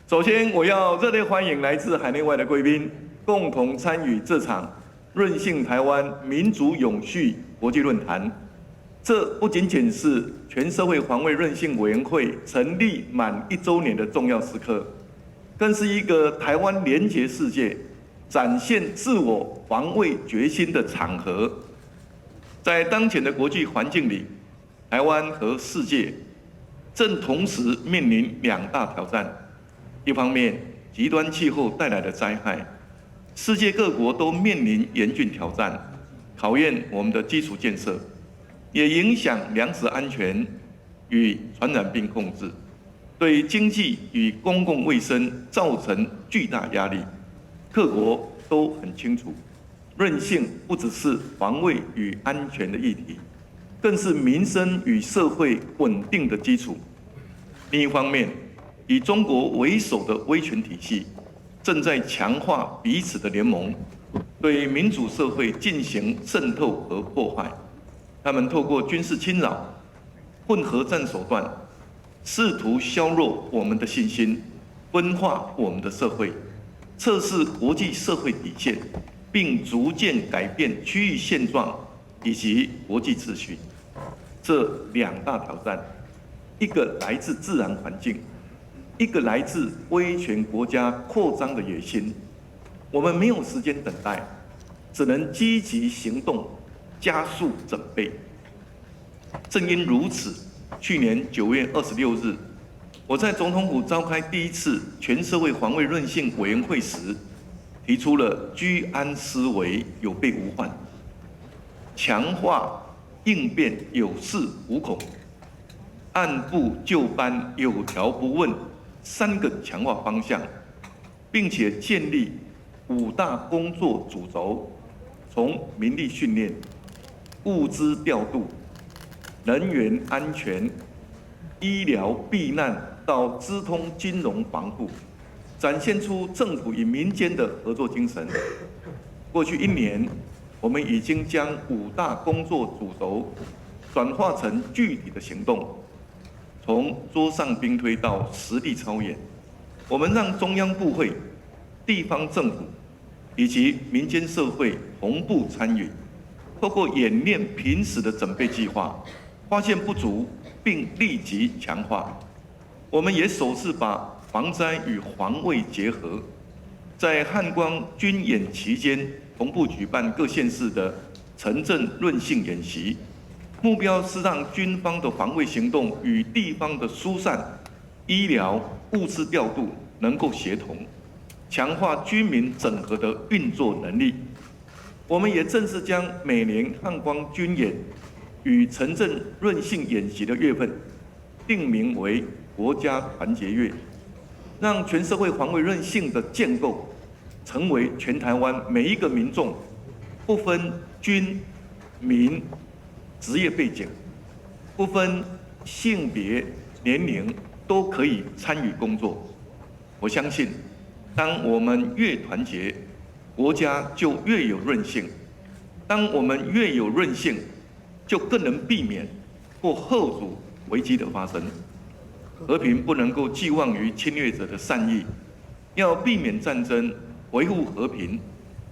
首先，我要热烈欢迎来自海内外的贵宾，共同参与这场润性台湾民主永续国际论坛。这不仅仅是全社会防卫韧性委员会成立满1周年的重要时刻，更是一个台湾连结世界、展现自我防卫决心的场合。在当前的国际环境里，台湾和世界正同时面临2大挑战。一方面，极端气候带来的灾害，世界各国都面临严峻挑战，考验我们的基础建设，也影响粮食安全与传染病控制，对经济与公共卫生造成巨大压力。各国都很清楚，韧性不只是防卫与安全的议题，更是民生与社会稳定的基础。另一方面，以中国为首的威权体系正在强化彼此的联盟，对民主社会进行渗透和破坏。他们透过军事侵扰、混合战手段，试图削弱我们的信心，分化我们的社会，测试国际社会底线，并逐渐改变区域现状以及国际秩序。这2大挑战，一个来自自然环境，一个来自威权国家扩张的野心。我们没有时间等待，只能积极行动，加速准备。正因如此，去年9月26日，我在总统府召开第1次全社会防卫韧性委员会时，提出了居安思危有备无患，强化应变有恃无恐，按部就班有条不紊3个强化方向，并且建立5大工作主轴，从民力训练、物资调度、能源安全、医疗避难到资通金融防护，展现出政府与民间的合作精神。过去1年，我们已经将5大工作主轴转化成具体的行动，从桌上兵推到实地操演。我们让中央部会、地方政府以及民间社会同步参与，透过演练平时的准备计划，发现不足并立即强化。我们也首次把防灾与防卫结合，在汉光军演期间同步举办各县市的城镇韧性演习，目标是让军方的防卫行动与地方的疏散、医疗、物资调度能够协同，强化军民整合的运作能力。我们也正式将每年汉光军演与城镇韧性演习的月份定名为国家团结月，让全社会防卫韧性的建构成为全台湾每一个民众，不分军民职业背景，不分性别年龄，都可以参与工作。我相信，当我们越团结，国家就越有韧性；当我们越有韧性，就更能避免或后阻危机的发生。和平不能够寄望于侵略者的善意，要避免战争、维护和平，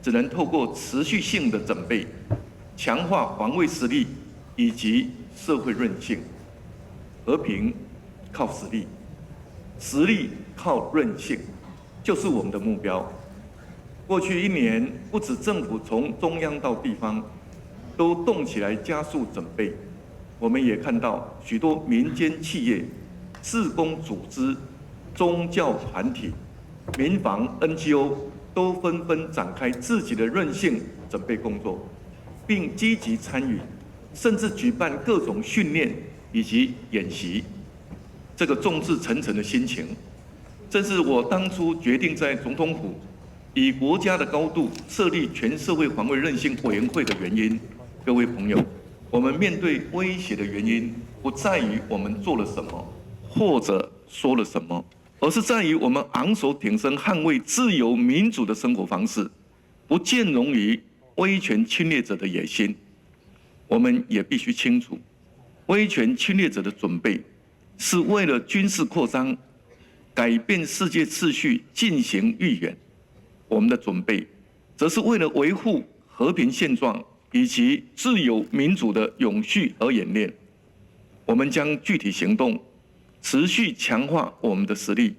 只能透过持续性的准备，强化防卫实力以及社会韧性。和平靠实力，实力靠韧性，就是我们的目标。过去1年，不止政府从中央到地方都动起来加速准备，我们也看到许多民间企业、志工组织、宗教团体、民防 NGO 都纷纷展开自己的韧性准备工作，并积极参与，甚至举办各种训练以及演习。这个众志成城的心情，正是我当初决定在总统府以国家的高度设立全社会防卫韧性委员会的原因。各位朋友，我们面对威胁的原因，不在于我们做了什么或者说了什么，而是在于我们昂首挺身捍卫自由民主的生活方式，不见容于威权侵略者的野心。我们也必须清楚，威权侵略者的准备是为了军事扩张，改变世界秩序进行预演，我们的准备，则是为了维护和平现状以及自由民主的永续而演练。我们将具体行动，持续强化我们的实力。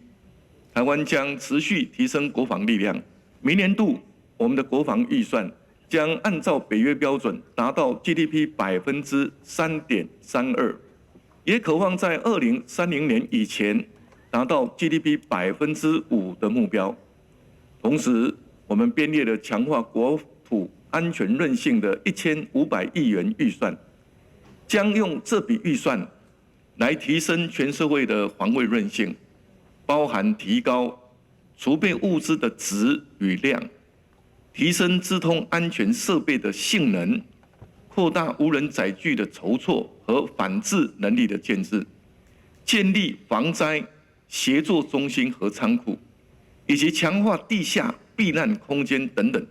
台湾将持续提升国防力量。明年度我们的国防预算将按照北约标准达到 GDP 3.32%，也渴望在2030年以前达到 GDP 5% 的目标。同时，我们编列了强化国土安全韧性的1500亿元预算，将用这笔预算来提升全社会的防卫韧性，包含提高储备物资的质与量，提升资通安全设备的性能，扩大无人载具的筹措和反制能力的建制，建立防灾协作中心和仓库，以及强化地下避难空间等等，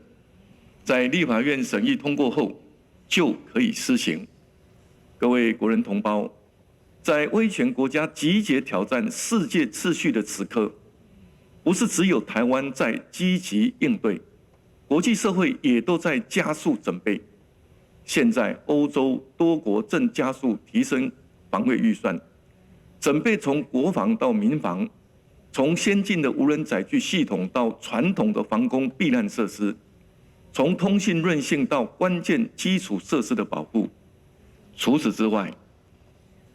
在立法院审议通过后就可以施行。各位国人同胞，在威权国家集结挑战世界秩序的此刻，不是只有台湾在积极应对，国际社会也都在加速准备。现在欧洲多国正加速提升防卫预算，准备从国防到民防，从先进的无人载具系统到传统的防空避难设施，从通信韧性到关键基础设施的保护。除此之外，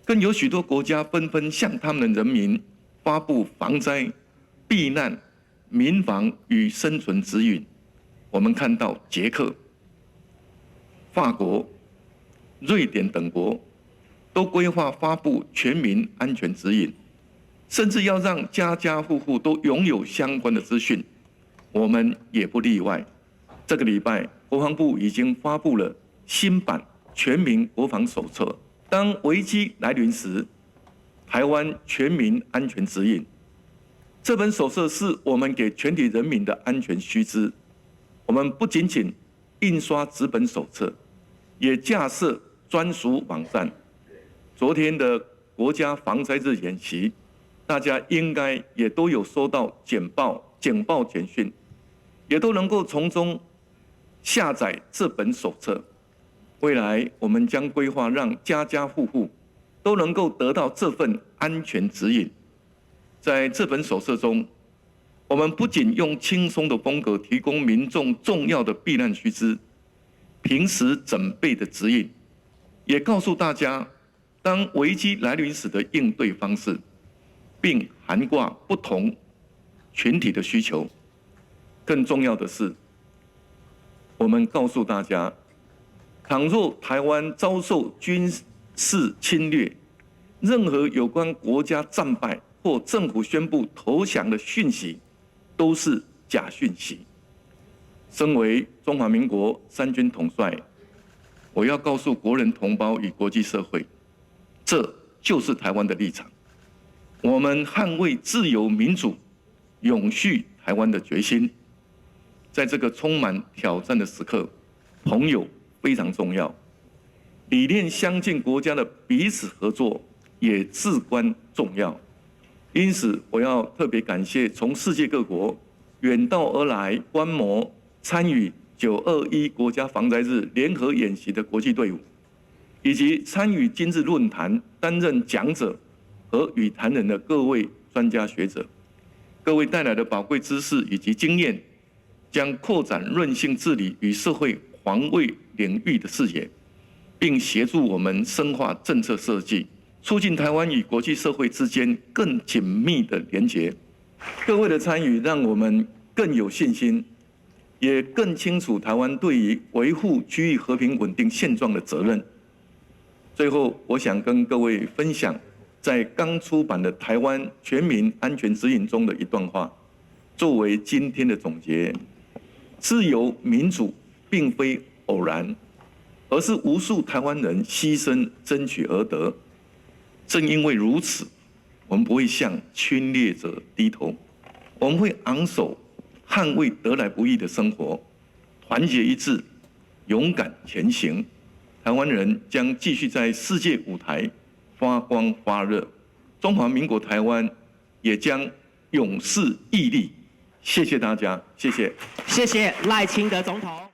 更有许多国家纷纷向他们的人民发布防灾、避难、民防与生存指引。我们看到捷克、法国、瑞典等国都规划发布全民安全指引，甚至要让家家户户都拥有相关的资讯。我们也不例外。这个礼拜，国防部已经发布了新版全民国防手册。当危机来临时，台湾全民安全指引。这本手册是我们给全体人民的安全须知。我们不仅仅印刷纸本手册，也架设专属网站。昨天的国家防灾日演习，大家应该也都有收到简报简讯，也都能够从中下载这本手册。未来我们将规划让家家户户都能够得到这份安全指引。在这本手册中，我们不仅用轻松的风格提供民众重要的避难须知、平时准备的指引，也告诉大家当危机来临时的应对方式，并涵盖不同群体的需求。更重要的是，我们告诉大家，倘若台湾遭受军事侵略，任何有关国家战败或政府宣布投降的讯息，都是假讯息。身为中华民国3军统帅，我要告诉国人同胞与国际社会，这就是台湾的立场。我们捍卫自由民主、永续台湾的决心。在这个充满挑战的时刻，朋友非常重要，理念相近国家的彼此合作也至关重要。因此，我要特别感谢从世界各国远道而来观摩参与921国家防灾日联合演习的国际队伍，以及参与今日论坛担任讲者和与谈人的各位专家学者。各位带来的宝贵知识以及经验，将扩展韧性治理与社会防卫领域的视野，并协助我们深化政策设计，促进台湾与国际社会之间更紧密的连结。各位的参与让我们更有信心，也更清楚台湾对于维护区域和平稳定现状的责任。最后，我想跟各位分享在刚出版的《台湾全民安全指引》中的一段话，作为今天的总结：自由民主并非偶然，而是无数台湾人牺牲争取而得。正因为如此，我们不会向侵略者低头，我们会昂首捍卫得来不易的生活，团结一致，勇敢前行。台湾人将继续在世界舞台发光发热，中华民国台湾也将勇士毅力。谢谢大家，谢谢。谢谢赖清德总统。